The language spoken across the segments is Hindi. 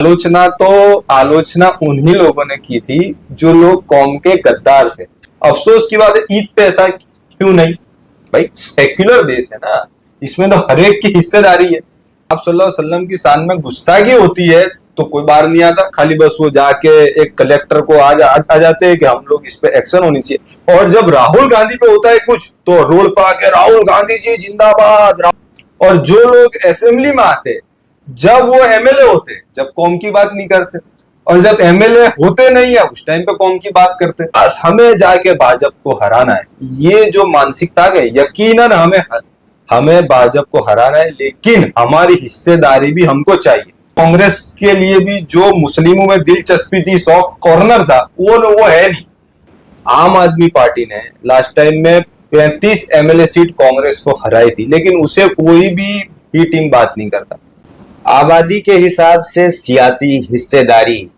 आलोचना उन्हीं लोगों ने की थी जो लोग कौम के गद्दार थे। अफसोस की बात है, ईद पे ऐसा क्यों नहीं? भाई सेक्युलर देश है ना, इसमें तो हर एक की हिस्सेदारी है। आप सल्लल्लाहु अलैहि वसल्लम की शान में गुस्ताखी होती है तो कोई बाहर नहीं आता, खाली बस वो जाके एक कलेक्टर को आ जाते हैं कि हम लोग इस पे एक्शन होनी चाहिए। और जब राहुल गांधी पे होता है कुछ तो रोड पे आके राहुल गांधी जी जिंदाबाद। और जो लोग असेंबली में आते जब वो एमएलए होते, जब कौम की बात नहीं करते, और जब एमएलए होते नहीं है उस टाइम पे कौम की बात करते। बस हमें जाके भाजपा को हराना है, ये जो मानसिकता है। यकीनन हमें भाजपा को हराना है, लेकिन हमारी हिस्सेदारी भी हमको चाहिए। कांग्रेस के लिए भी जो मुस्लिमों में दिलचस्पी थी, सॉफ्ट कॉर्नर था, वो है नहीं। आम आदमी पार्टी ने लास्ट टाइम में 35 एमएलए सीट कांग्रेस को हराई थी, लेकिन उसे कोई भी टीम बात नहीं करता। आबादी के हिसाब से सियासी हिस्सेदारी,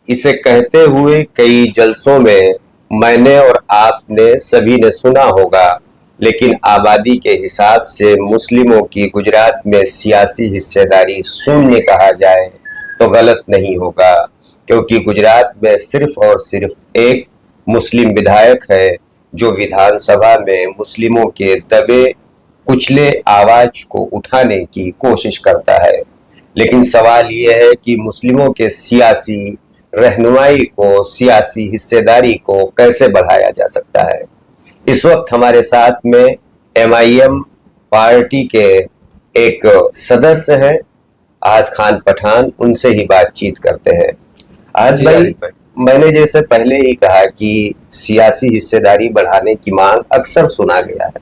इसे कहते हुए कई जलसों में मैंने और आपने सभी ने सुना होगा, लेकिन आबादी के हिसाब से मुस्लिमों की गुजरात में सियासी हिस्सेदारी शून्य कहा जाए तो गलत नहीं होगा, क्योंकि गुजरात में सिर्फ और सिर्फ एक मुस्लिम विधायक है जो विधानसभा में मुस्लिमों के दबे कुचले आवाज को उठाने की कोशिश करता है। लेकिन सवाल यह है कि मुस्लिमों के सियासी रहनुमाई को, सियासी हिस्सेदारी को कैसे बढ़ाया जा सकता है। इस वक्त हमारे साथ में एमआईएम पार्टी के एक सदस्य हैं आहत खान पठान, उनसे ही बातचीत करते हैं। आज भाई, मैंने जैसे पहले ही कहा कि सियासी हिस्सेदारी बढ़ाने की मांग अक्सर सुना गया है,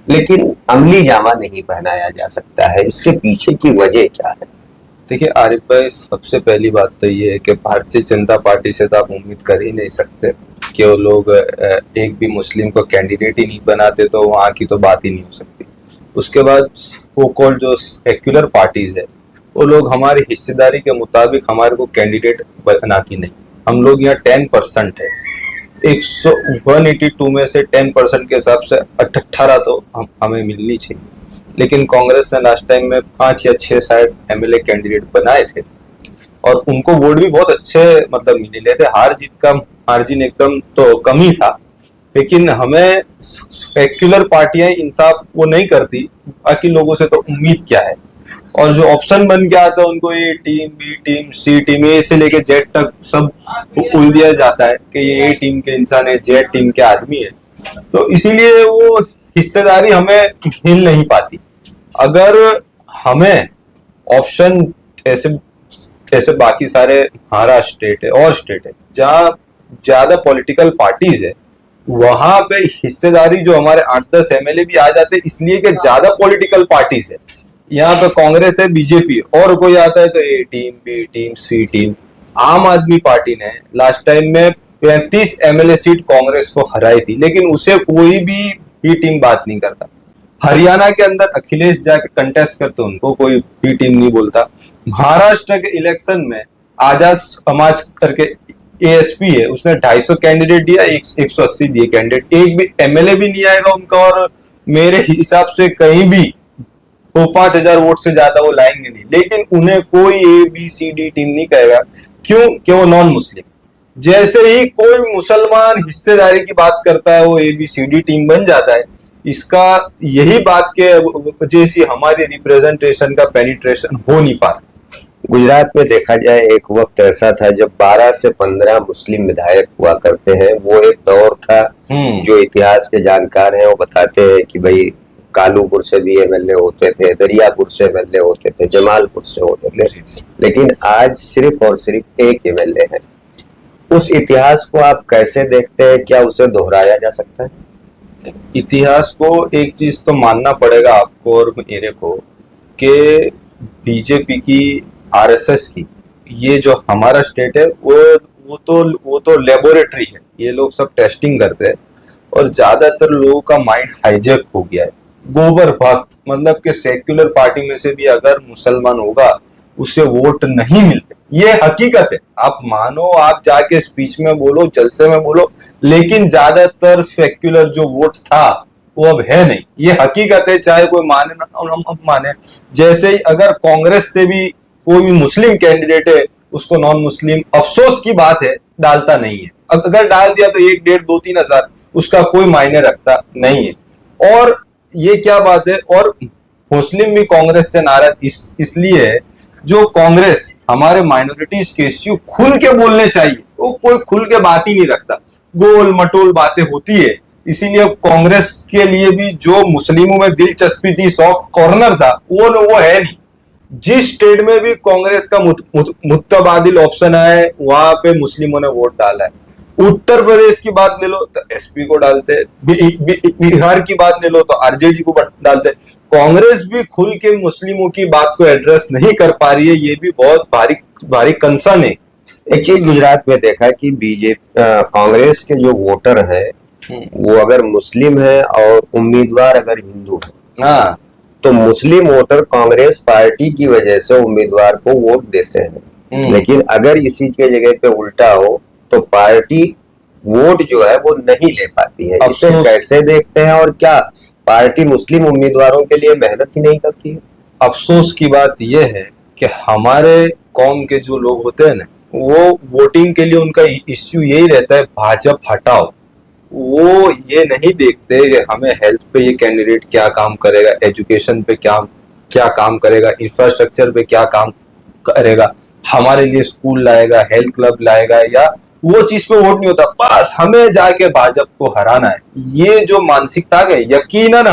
लेकिन अमली जामा नहीं पहनाया जा सकता है। इसके पीछे की वजह क्या है? देखिए आरिफ भाई, सबसे पहली बात तो ये है कि भारतीय जनता पार्टी से तो आप उम्मीद कर ही नहीं सकते कि वो लोग एक भी मुस्लिम को कैंडिडेट ही नहीं बनाते, तो वहाँ की तो बात ही नहीं हो सकती। उसके बाद वो कॉल जो सेक्युलर पार्टीज है, वो लोग हमारी हिस्सेदारी के मुताबिक हमारे को कैंडिडेट बनाती नहीं। हम लोग यहाँ 10% है, 182 में से 10% के हिसाब से 18 तो हमें मिलनी चाहिए। लेकिन कांग्रेस ने लास्ट टाइम में 5 या 6 शायद एमएलए कैंडिडेट बनाए थे, और उनको वोट भी बहुत अच्छे मतलब मिले थे। मार्जिन एकदम तो कम ही था, लेकिन हमें सेक्युलर पार्टियां इंसाफ वो नहीं करती, बाकी लोगों से तो उम्मीद क्या है। और जो ऑप्शन बन गया था उनको ये टीम, बी टीम, सी टीम, ए से लेके जेड तक सब उल दिया जाता है कि ये ए टीम के इंसान है, जेड टीम के आदमी है। तो इसीलिए वो हिस्सेदारी हमें मिल नहीं पाती। अगर हमें ऑप्शन ऐसे बाकी सारे महाराष्ट्र स्टेट है और स्टेट है जहाँ ज्यादा पॉलिटिकल पार्टीज है, वहां पे हिस्सेदारी जो हमारे 8-10 एमएलए भी आ जाते हैं, इसलिए कि ज्यादा पॉलिटिकल पार्टीज है। यहाँ पे कांग्रेस है, बीजेपी, और कोई आता है तो ए टीम, बी टीम, सी टीम। आम आदमी पार्टी ने लास्ट टाइम में 35 एमएलए सीट कांग्रेस को हराई थी, लेकिन उसे कोई भी टीम बात नहीं करता। हरियाणा के अंदर अखिलेश जाके कंटेस्ट करते, उनको कोई बी टीम नहीं बोलता। महाराष्ट्र के इलेक्शन में आजाद समाज करके एएसपी है, उसने 250 कैंडिडेट दिया, 180 दिए कैंडिडेट, एक भी एमएलए भी नहीं आएगा उनका। और मेरे हिसाब से कहीं भी तो 5000 वोट से ज्यादा वो लाएंगे नहीं, लेकिन उन्हें कोई ABCD टीम नहीं कहेगा। क्यों? कि वो नॉन मुस्लिम। जैसे ही कोई मुसलमान हिस्सेदारी की बात करता है, वो ABCD टीम बन जाता है। इसका यही बात के वजह से हमारी रिप्रेजेंटेशन का पेनिट्रेशन हो नहीं पा रहा। गुजरात में देखा जाए, एक वक्त ऐसा था जब 12 से 15 मुस्लिम विधायक हुआ करते हैं। वो एक दौर था। जो इतिहास के जानकार हैं वो बताते हैं कि भाई कालूपुर से भी एमएलए होते थे, दरियापुर से एमएलए होते थे, जमालपुर से होते थे, लेकिन आज सिर्फ और सिर्फ एक एमएलए है। उस इतिहास को आप कैसे देखते हैं? क्या उसे दोहराया जा सकता है? इतिहास को एक चीज तो मानना पड़ेगा आपको और मेरे को, कि बीजेपी की, आरएसएस की, ये जो हमारा स्टेट है वो तो लेबोरेटरी है। ये लोग सब टेस्टिंग करते हैं, और ज्यादातर लोगों का माइंड हाईजेक हो गया है। गोबर भक्त, मतलब कि सेक्युलर पार्टी में से भी अगर मुसलमान होगा उसे वोट नहीं मिलते, ये हकीकत है। आप मानो, आप जाके स्पीच में बोलो, जलसे में बोलो, लेकिन ज्यादातर सेक्युलर जो वोट था वो अब है नहीं। ये हकीकत है, चाहे कोई माने ना माने। जैसे ही अगर कांग्रेस से भी कोई मुस्लिम कैंडिडेट है उसको नॉन मुस्लिम, अफसोस की बात है, डालता नहीं है। अगर डाल दिया तो 1, 1.5, 2, 3 हजार, उसका कोई मायने रखता नहीं है। और ये क्या बात है, और मुस्लिम भी कांग्रेस से नाराज इसलिए है, जो कांग्रेस हमारे माइनॉरिटीज के इश्यू खुल के बोलने चाहिए, वो कोई खुल के बात ही नहीं रखता, गोल मटोल बातें होती है। इसीलिए कांग्रेस के लिए भी जो मुस्लिमों में दिलचस्पी थी, सॉफ्ट कॉर्नर था, वो है नहीं। जिस स्टेट में भी कांग्रेस का मुतबादिल ऑप्शन आया है, वहां पे मुस्लिमों ने वोट डाला है। उत्तर प्रदेश की बात ले लो तो एसपी को डालते हैं, बिहार की बात ले लो तो आरजेडी को डालते हैं। कांग्रेस भी खुल के मुस्लिमों की बात को एड्रेस नहीं कर पा रही है, ये भी बहुत भारी कंसर्न है। एक चीज गुजरात में देखा कि बीजेपी कांग्रेस के जो वोटर है वो अगर मुस्लिम है और उम्मीदवार अगर हिंदू है, हाँ, तो मुस्लिम वोटर कांग्रेस पार्टी की वजह से उम्मीदवार को वोट देते हैं। लेकिन अगर इसी के जगह पे उल्टा हो तो पार्टी वोट जो है वो नहीं ले पाती है। इसे कैसे देखते हैं, और क्या पार्टी मुस्लिम उम्मीदवारों के लिए मेहनत ही नहीं करती है? अफसोस की बात यह है कि हमारे कौम के जो लोग होते हैं ना, वो वोटिंग के लिए उनका इश्यू यही रहता है, भाजपा हटाओ। वो ये नहीं देखते कि हमें हेल्थ पे ये कैंडिडेट क्या काम करेगा, एजुकेशन पे क्या काम करेगा, इंफ्रास्ट्रक्चर पे क्या काम करेगा, हमारे लिए स्कूल लाएगा, हेल्थ क्लब लाएगा, या वो चीज पे वोट नहीं होता। बस हमें जाके भाजपा को हराना है, ये जो मानसिकता है, यकीनन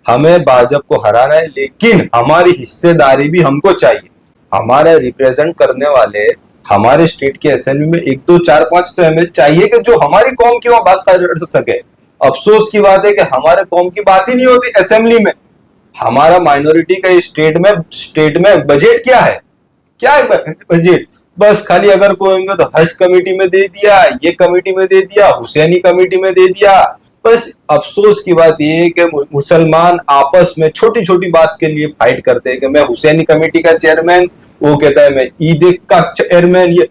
हमें भाजपा को हराना है, लेकिन हमारी हिस्सेदारी भी हमको चाहिए। हमारे रिप्रेजेंट करने वाले हमारे स्टेट के असेंबली में 1, 2, 4, 5 तो एमएलए चाहिए कि जो हमारी कौम की वहां बात कर सके। अफसोस की बात है कि हमारे कौम की बात ही नहीं होती असेंबली में। हमारा माइनॉरिटी का स्टेट में बजट क्या है बजट? बस खाली अगर कोई होंगे तो हज कमेटी में दे दिया, ये कमेटी में दे दिया, हुसैनी कमेटी में दे दिया। बस अफसोस की बात ये है कि मुसलमान आपस में छोटी छोटी बात के लिए फाइट करते हैं कि मैं हुसैनी कमेटी का चेयरमैन, वो कहता है मैं ईद का चेयरमैन। ये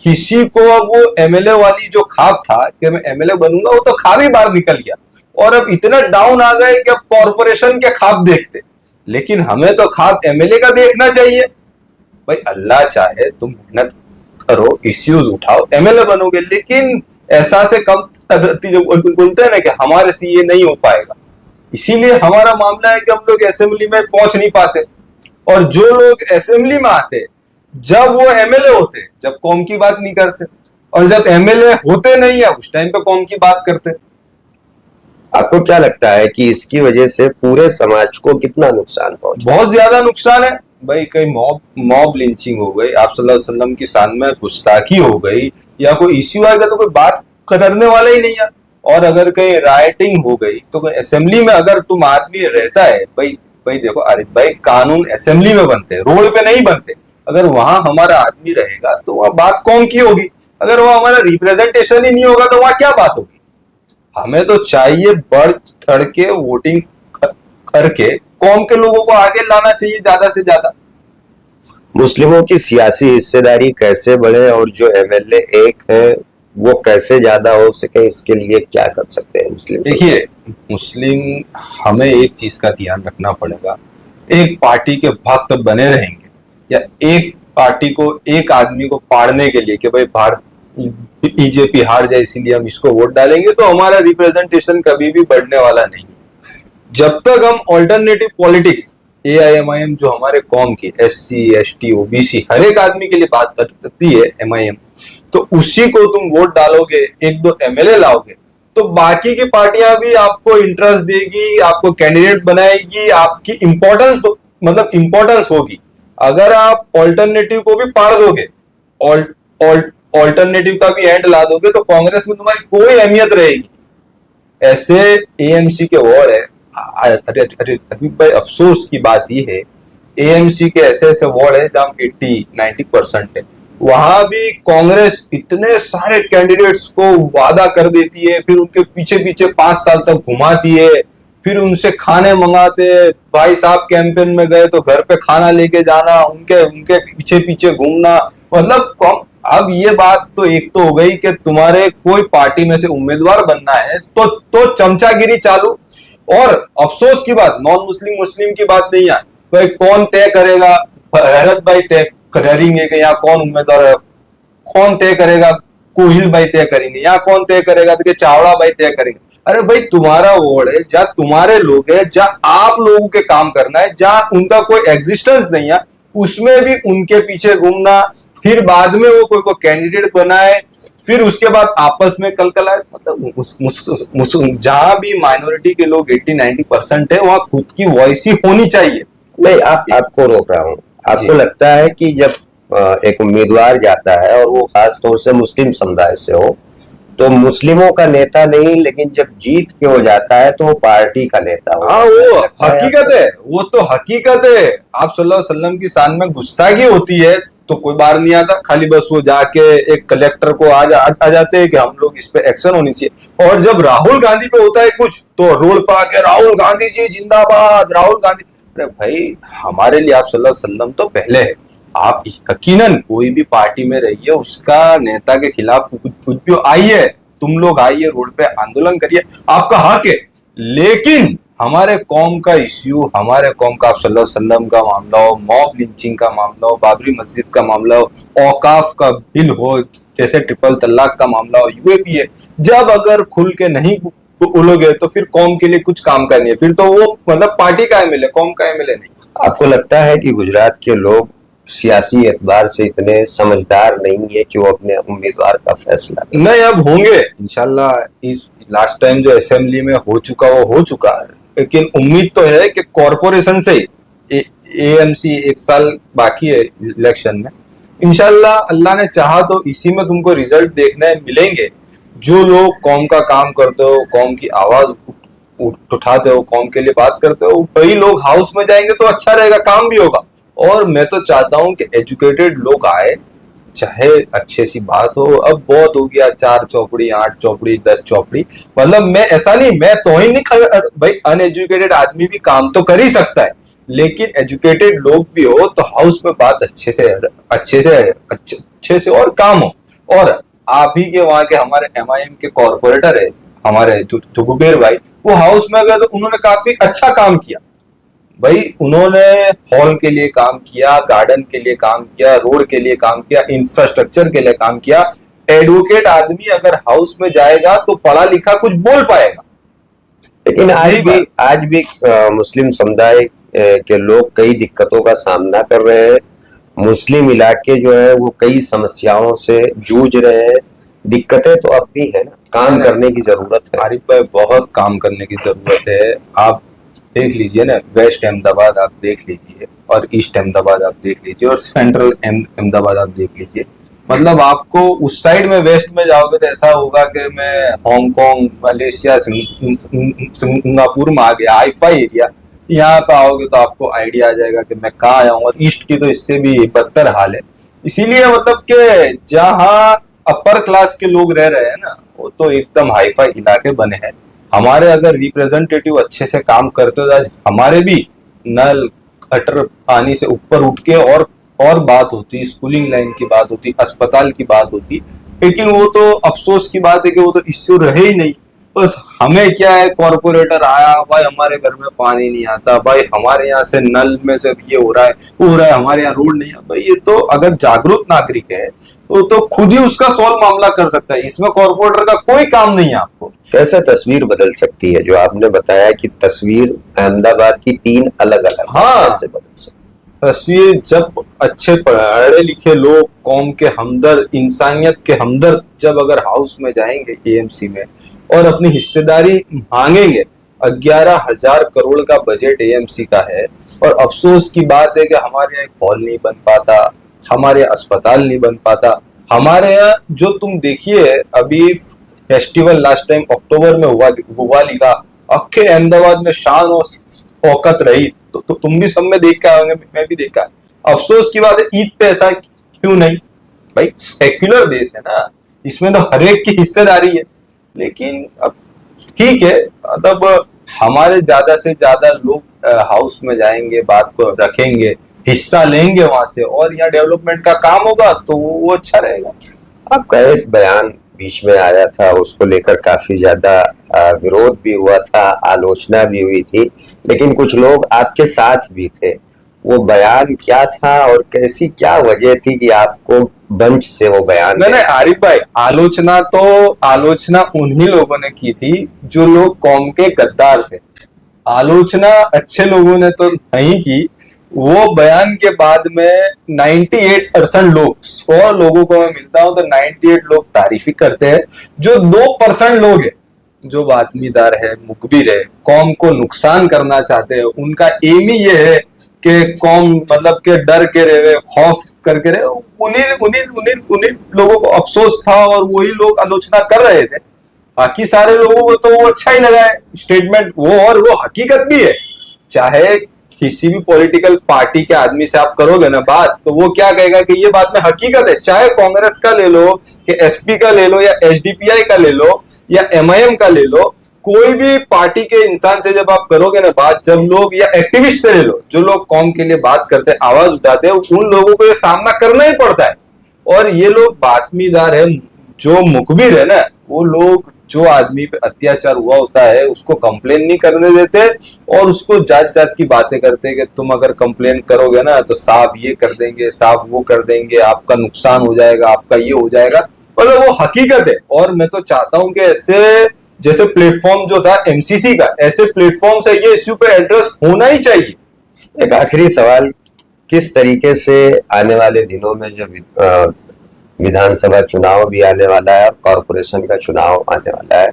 किसी को अब वो एमएलए वाली जो ख्वाब था कि मैं एमएलए बनूंगा, वो तो ख्वाब ही बाहर निकल गया। और अब इतना डाउन आ गए कि अब कॉर्पोरेशन के ख्वाब देखते। लेकिन हमें तो ख्वाब एमएलए का देखना चाहिए। भाई अल्लाह चाहे तुम मेहनत करो, इश्यूज उठाओ, एमएलए बनोगे, लेकिन ऐसा से कम जो बोलते हैं ना कि हमारे से ये नहीं हो पाएगा। इसीलिए हमारा मामला है कि हम लोग असेंबली में पहुंच नहीं पाते। और जो लोग असेंबली में आते, जब वो एमएलए होते, जब कौम की बात नहीं करते, और जब एमएलए होते नहीं है उस टाइम पे कौम की बात करते। आपको क्या लगता है कि इसकी वजह से पूरे समाज को कितना नुकसान पहुंचा? बहुत ज्यादा नुकसान है भाई। कहीं मॉब लिंचिंग हो गई, आप सल्लल्लाहु अलैहि वसल्लम की शान में गुस्ताखी हो गई, या कोई इश्यू आएगा तो कोई बात करने वाला ही नहीं है। और अगर कहीं राइटिंग हो गई तो कोई असेंबली में अगर तुम आदमी रहता है, भाई देखो आरिफ भाई, कानून असेंबली में बनते हैं, रोड पे नहीं बनते। अगर वहां हमारा आदमी रहेगा तो वहां बात कौन की होगी? अगर वहां हमारा रिप्रेजेंटेशन ही नहीं होगा तो वहां क्या बात होगी? हमें तो चाहिए बढ़ चढ़ के वोटिंग करके कौम के लोगों को आगे लाना चाहिए ज्यादा से ज्यादा। मुस्लिमों की सियासी हिस्सेदारी कैसे बढ़े, और जो एमएलए एक है वो कैसे ज्यादा हो सके, इसके लिए क्या कर सकते हैं मुस्लिम? देखिए, मुस्लिम हमें एक चीज का ध्यान रखना पड़ेगा। एक पार्टी के भक्त बने रहेंगे, या एक पार्टी को, एक आदमी को पाड़ने के लिए कि भाई बीजेपी हार जाए इसलिए हम इसको वोट डालेंगे, तो हमारा रिप्रेजेंटेशन कभी भी बढ़ने वाला नहीं। जब तक हम ऑल्टरनेटिव पॉलिटिक्स, एआईएमआईएम जो हमारे कौम की एससी एसटी ओबीसी हर एक आदमी के लिए बात करती है, एमआईएम, तो उसी को तुम वोट डालोगे, 1-2 एमएलए लाओगे, तो बाकी की पार्टियां भी आपको इंटरेस्ट देगी, आपको कैंडिडेट बनाएगी, आपकी इंपॉर्टेंस होगी। अगर आप ऑल्टरनेटिव को भी पाड़ दोगे, ऑल्टरनेटिव का भी एंड ला दोगे, तो कांग्रेस में तुम्हारी कोई अहमियत रहेगी। ऐसे एएमसी के वॉर्ड है, अरे भाई अफसोस की बात ये है, एएमसी के ऐसे वॉर्ड है जहां 80-90% है, वहां भी कांग्रेस इतने सारे कैंडिडेट्स को वादा कर देती है, फिर उनके पीछे पीछे 5 साल तक घुमाती है, फिर उनसे खाने मंगाते हैं। भाई साहब कैंपेन में गए तो घर पे खाना लेके जाना, उनके पीछे पीछे घूमना। मतलब अब ये बात तो एक तो हो गई कि तुम्हारे कोई पार्टी में से उम्मीदवार बनना है तो चमचागिरी चालू। और अफसोस की बात, नॉन मुस्लिम की बात नहीं है। भाई कौन तय करेगा? भरत भाई तय करेंगे कि यहाँ कौन उम्मीदवार है, कौन तय करेगा, गोहिल भाई तय करेंगे, यहाँ कौन तय करेगा, तो चावड़ा भाई तय करेंगे। अरे भाई तुम्हारा वार्ड है, जहाँ तुम्हारे लोग है, जहाँ आप लोगों के काम करना है, जहाँ उनका कोई एग्जिस्टेंस नहीं है, उसमें भी उनके पीछे घूमना, फिर बाद में वो कोई कैंडिडेट बनाए, फिर उसके बाद आपस में कलकलाए। मतलब जहां भी माइनॉरिटी के लोग 80-90% है, वहां खुद की वॉइस ही होनी चाहिए। नहीं, आपको रोक रहा हूँ। आपको लगता है कि जब एक उम्मीदवार जाता है और वो खास तौर से मुस्लिम समुदाय से हो, तो मुस्लिमों का नेता नहीं, लेकिन जब जीत के हो जाता है तो वो पार्टी का नेता हो? हाँ, वो हकीकत है, वो तो हकीकत है। आप सल्लल्लाहु अलैहि वसल्लम की शान में गुस्ताखी होती है तो कोई बाहर नहीं आता, खाली बस वो जाके एक कलेक्टर को आ जाते हैं कि हम लोग इस पे एक्शन होनी चाहिए। और जब राहुल गांधी पे होता है कुछ, तो रोड पे आके राहुल गांधी जी जिंदाबाद, राहुल गांधी। अरे भाई, हमारे लिए आप सल्लल्लाहु अलैहि वसल्लम तो पहले है। आप यकीनन कोई भी पार्टी में रहिए, उसका नेता के खिलाफ कुछ भी आइए, तुम लोग आइए, रोड पे आंदोलन करिए, आपका हक है। लेकिन हमारे कौम का इश्यू, हमारे कौम का आप सल्लल्लाहु अलैहि वसल्लम का मामला हो, मॉब लिंचिंग का मामला हो, बाबरी मस्जिद का मामला हो, औकाफ का बिल हो, जैसे ट्रिपल तलाक का मामला हो, यूएपी है, जब अगर खुल के नहीं बोलोगे तो फिर कौम के लिए कुछ काम करनी है, फिर तो वो मतलब पार्टी का एमएलए, कौम का एमएलए नहीं। आपको लगता है कि गुजरात के लोग सियासी एतबार से इतने समझदार नहीं है कि वो अपने उम्मीदवार का फैसला करें? नहीं, अब होंगे इंशाल्लाह। इस लास्ट टाइम जो असेंबली में हो चुका वो हो चुका है, लेकिन उम्मीद तो है कि कॉरपोरेशन से एएमसी 1 साल बाकी है इलेक्शन में, इंशाल्लाह अल्लाह ने चाहा तो इसी में तुमको रिजल्ट देखने मिलेंगे। जो लोग कौम का काम करते हो, कौम की आवाज उठाते हो, कौम के लिए बात करते हो, वही लोग हाउस में जाएंगे तो अच्छा रहेगा, काम भी होगा। और मैं तो चाहता हूं कि एजुकेटेड लोग आए, चाहे अच्छे सी बात हो। अब बहुत हो गया 4 चौपड़ी, 8 चौपड़ी, 10 चौपड़ी, मतलब मैं ऐसा नहीं, मैं तो ही नहीं भाई, अनएजुकेटेड आदमी भी काम तो कर ही सकता है, लेकिन एजुकेटेड लोग भी हो तो हाउस में बात अच्छे से और काम हो। और आप ही के वहां के हमारे एमआईएम के कॉर्पोरेटर है, हमारे जुबेर भाई, वो हाउस में गए तो उन्होंने काफी अच्छा काम किया भाई। उन्होंने हॉल के लिए काम किया, गार्डन के लिए काम किया, रोड के लिए काम किया, इंफ्रास्ट्रक्चर के लिए काम किया। एडवोकेट आदमी अगर हाउस में जाएगा तो पढ़ा लिखा कुछ बोल पाएगा। लेकिन आज भी मुस्लिम समुदाय के लोग कई दिक्कतों का सामना कर रहे हैं। मुस्लिम इलाके जो है वो कई समस्याओं से जूझ रहे हैं। दिक्कतें तो अब भी है ना, काम करने की जरूरत है। आरिफ भाई, बहुत काम करने की जरूरत है। आप देख लीजिए ना, वेस्ट अहमदाबाद आप देख लीजिए, और ईस्ट अहमदाबाद आप देख लीजिए, और सेंट्रल अहमदाबाद आप देख लीजिए। मतलब आपको उस साइड में वेस्ट में जाओगे तो ऐसा होगा कि मैं हांगकांग, मलेशिया, सिंगापुर में आ गया, हाईफाई एरिया। यहाँ पे आओगे तो आपको आइडिया आ जाएगा कि मैं कहाँ आया हूँ। और ईस्ट की तो इससे भी बदतर हाल है। इसीलिए मतलब कि जहाँ अपर क्लास के लोग रह रहे हैं ना, वो तो एकदम हाईफाई इलाके बने हैं। हमारे अगर रिप्रेजेंटेटिव अच्छे से काम करते हो, आज हमारे भी नल गटर पानी से ऊपर उठ के और बात होती, स्कूलिंग लाइन की बात होती, अस्पताल की बात होती। लेकिन वो तो अफसोस की बात है कि वो तो इश्यू रहे ही नहीं। बस हमें क्या है, कॉर्पोरेटर आया भाई, हमारे घर में पानी नहीं आता भाई, हमारे यहाँ से नल में से ये हो रहा है, वो हो रहा है, हमारे यहाँ रोड नहीं है भाई। ये तो अगर जागरूक नागरिक है वो तो खुद ही उसका सॉल्व मामला कर सकता है, इसमें कॉर्पोरेटर का कोई काम नहीं है। आपको कैसे तस्वीर बदल सकती है? जो आपने बताया कि तस्वीर अहमदाबाद की 3 अलग अलग, हाँ, कैसे बदल सकती? तस्वीर जब अच्छे पढ़े लिखे लोग, कौम के हमदर्द, इंसानियत के हमदर्द जब अगर हाउस में जाएंगे एएमसी में और अपनी हिस्सेदारी मांगेंगे। 11,000 करोड़ का बजट एएमसी का है, और अफसोस की बात है कि हमारे यहाँ एक हॉल नहीं बन पाता, हमारे यहाँ अस्पताल नहीं बन पाता। हमारे यहाँ जो तुम देखिए, अभी फेस्टिवल लास्ट टाइम अक्टूबर में हुआ लिखा, अखे अहमदाबाद में शान और औकत रही। तो तुम भी सब में देख के आएंगे, मैं भी देखा। अफसोस की बात है, ईद पे ऐसा क्यों नहीं भाई? सेक्युलर देश है ना, इसमें तो हर एक की हिस्सेदारी है। लेकिन अब ठीक है, मतलब हमारे ज्यादा से ज्यादा लोग हाउस में जाएंगे, बात को रखेंगे, हिस्सा लेंगे वहां से, और यहाँ डेवलपमेंट का काम होगा तो वो अच्छा रहेगा। आपका एक बयान बीच में आया था, उसको लेकर काफी ज्यादा विरोध भी हुआ था, आलोचना भी हुई थी, लेकिन कुछ लोग आपके साथ भी थे। वो बयान क्या था और कैसी क्या वजह थी कि आपको मंच से वो बयान नहीं नहीं आरिफ भाई, आलोचना उन्हीं लोगों ने की थी जो लोग कौम के गद्दार थे। आलोचना अच्छे लोगों ने तो नहीं की। वो बयान के बाद में 98% लोग, 100 लोगों को मैं मिलता हूं तो 98 लोग तारीफ ही करते हैं। जो 2% लोग हैं, जो बातमीदार है, मुखबिर है, कौम को नुकसान करना चाहते हैं, उनका एम ही ये है कि कौम मतलब के डर के रहे, खौफ करके रहे, उन्हीं उन्हीं उन्हीं उन्हीं लोगों को अफसोस था और वही लोग आलोचना कर रहे थे। बाकी सारे लोगों को तो वो अच्छा ही लगा है स्टेटमेंट वो, और वो हकीकत भी है। चाहे किसी भी पॉलिटिकल पार्टी के आदमी से आप करोगे ना बात, तो वो क्या कहेगा कि ये बात में हकीकत है। चाहे कांग्रेस का ले लो, कि एसपी का ले लो, या एसडीपीआई का ले लो, या एमआईएम का ले लो, कोई भी पार्टी के इंसान से जब आप करोगे ना बात, जब लोग, या एक्टिविस्ट से ले लो, जो लोग कौम के लिए बात करते हैं, आवाज उठाते हैं, उन लोगों को ये सामना करना ही पड़ता है। और ये लोग बातमीदार है, जो मुखबिर है ना, वो लोग जो आदमी पे अत्याचार हुआ होता है उसको कंप्लेन नहीं करने देते, और उसको जात जात की बातें करते हैं कि तुम अगर कंप्लेन करोगे ना तो साहब ये कर देंगे, साहब वो कर देंगे, आपका नुकसान हो जाएगा, आपका ये हो जाएगा। मतलब वो हकीकत है। और मैं तो चाहता हूं कि ऐसे, जैसे प्लेटफॉर्म जो था एमसीसी का, ऐसे प्लेटफॉर्म से ये इश्यू पे एड्रेस होना ही चाहिए। एक आखिरी सवाल, किस तरीके से आने वाले दिनों में जब विधानसभा चुनाव भी आने वाला है और कॉरपोरेशन का चुनाव आने वाला है,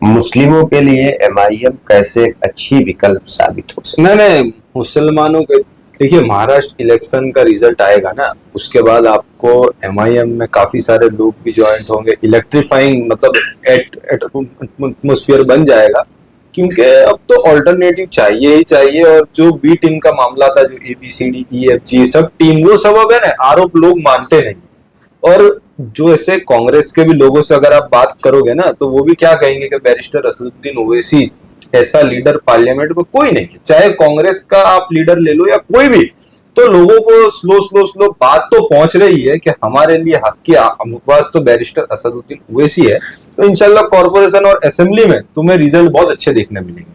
मुस्लिमों के लिए एमआईएम कैसे एक अच्छी विकल्प साबित हो सकती है? नहीं, मुसलमानों के, देखिए महाराष्ट्र इलेक्शन का रिजल्ट आएगा ना, उसके बाद आपको एमआईएम में काफी सारे लोग भी ज्वाइंट होंगे, इलेक्ट्रीफाइंग मतलब एटमोस्फियर बन जाएगा। क्योंकि अब तो ऑल्टरनेटिव चाहिए ही चाहिए। और जो बी टीम का मामला था, जो ABCDEFG सब टीम, वो सब अब है ना आरोप लोग मानते नहीं। और जो ऐसे कांग्रेस के भी लोगों से अगर आप बात करोगे ना, तो वो भी क्या कहेंगे कि बैरिस्टर असदुद्दीन ओवैसी ऐसा लीडर पार्लियामेंट में कोई नहीं है। चाहे कांग्रेस का आप लीडर ले लो या कोई भी, तो लोगों को स्लो बात तो पहुंच रही है कि हमारे लिए हक की आवाज तो बैरिस्टर असदुद्दीन ओवैसी है। तो इंशाल्लाह कॉर्पोरेशन और असेंबली में तुम्हें रिजल्ट बहुत अच्छे देखने मिलेंगे।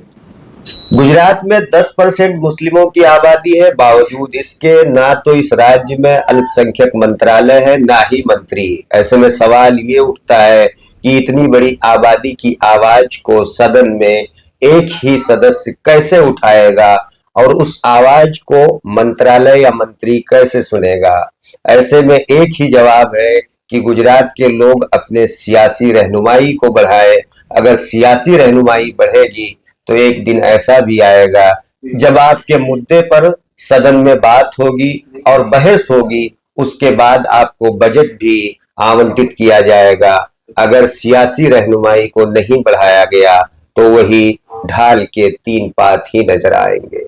गुजरात में 10% मुस्लिमों की आबादी है, बावजूद इसके ना तो इस राज्य में अल्पसंख्यक मंत्रालय है, ना ही मंत्री। ऐसे में सवाल ये उठता है कि इतनी बड़ी आबादी की आवाज को सदन में एक ही सदस्य कैसे उठाएगा और उस आवाज को मंत्रालय या मंत्री कैसे सुनेगा? ऐसे में एक ही जवाब है कि गुजरात के लोग अपने सियासी रहनुमाई को बढ़ाए। अगर सियासी रहनुमाई बढ़ेगी तो एक दिन ऐसा भी आएगा जब आपके मुद्दे पर सदन में बात होगी और बहस होगी, उसके बाद आपको बजट भी आवंटित किया जाएगा। अगर सियासी रहनुमाई को नहीं बढ़ाया गया तो वही ढाल के 3 पात ही नजर आएंगे।